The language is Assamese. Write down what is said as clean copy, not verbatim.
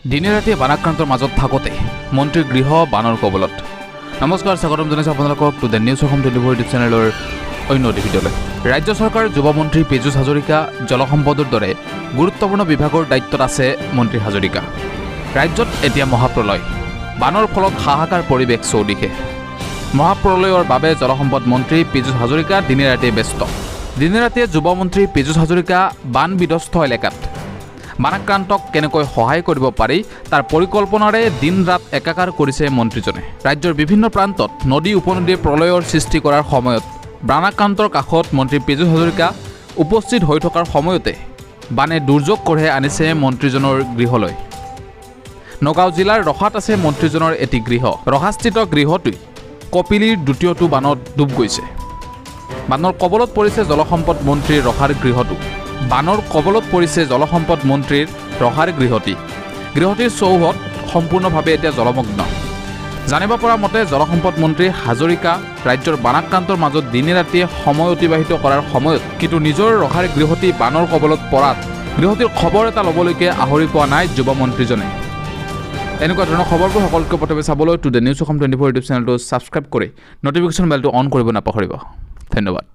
দিনে ৰাতিয়ে বানাক্ৰান্তৰ মাজত থাকোঁতে মন্ত্ৰীৰ গৃহ বানৰ কবলত। নমস্কাৰ, স্বাগতম জনাইছোঁ আপোনালোকক to the news Assam 24 YouTube চেনেলৰ অন্য অতি ভিডিঅ'লৈ। ৰাজ্য চৰকাৰৰ যুৱ মন্ত্ৰী পীযুষ হাজৰিকা জলসম্পদৰ দৰে গুৰুত্বপূৰ্ণ বিভাগৰ দায়িত্বত আছে মন্ত্ৰী হাজৰিকা। ৰাজ্যত এতিয়া মহাপ্ৰলয়, বানৰ ফলত হাহাকাৰ পৰিৱেশ চৌদিশে। মহাপ্ৰলয়ৰ বাবে জলসম্পদ মন্ত্ৰী পীযুষ হাজৰিকা দিনে ৰাতিয়ে ব্যস্ত। দিনে ৰাতিয়ে যুৱ মন্ত্ৰী পীযুষ হাজৰিকা বান বিধ্বস্ত এলেকাত বানাক্ৰান্তক কেনেকৈ সহায় কৰিব পাৰি তাৰ পৰিকল্পনাৰে দিন ৰাত একাকাৰ কৰিছে মন্ত্ৰীজনে। ৰাজ্যৰ বিভিন্ন প্ৰান্তত নদী উপনদীৰ প্ৰলয়ৰ সৃষ্টি কৰাৰ সময়ত বানাক্ৰান্তৰ কাষত মন্ত্ৰী পীযুষ হাজৰিকা উপস্থিত হৈ থকাৰ সময়তে বানে দুৰ্যোগ কঢ়িয়াই আনিছে মন্ত্ৰীজনৰ গৃহলৈ। নগাঁও জিলাৰ ৰহাত আছে মন্ত্ৰীজনৰ এটি গৃহ। ৰহাস্থিত গৃহটোই কপিলীৰ দ্বিতীয়টো বানত ডুব গৈছে। বানৰ কবলত পৰিছে জলসম্পদ মন্ত্ৰীৰ ৰহাৰ গৃহটো। বানৰ কবলত পৰিছে জলসম্পদ মন্ত্ৰীৰ ৰহাৰ গৃহটি। গৃহটিৰ চৌহদ সম্পূৰ্ণভাৱে এতিয়া জলমগ্ন। জানিব পৰা মতে জলসম্পদ মন্ত্ৰী হাজৰিকা ৰাজ্যৰ বানাক্ৰান্তৰ মাজত দিনে ৰাতিয়ে সময় অতিবাহিত কৰাৰ সময়ত কিন্তু নিজৰ ৰহাৰ গৃহটি বানৰ কবলত পৰাত গৃহটিৰ খবৰ এটা ল'বলৈকে আহৰি পোৱা নাই যুৱ মন্ত্ৰীজনে। এনেকুৱা ধৰণৰ খবৰবোৰ সকলোকে প্ৰথমে চাবলৈ to the news Assam 24 YouTube চেনেলটো ছাবস্ক্ৰাইব কৰি নটিফিকেশ্যন বেলটো অন কৰিব নাপাহৰিব। ধন্যবাদ।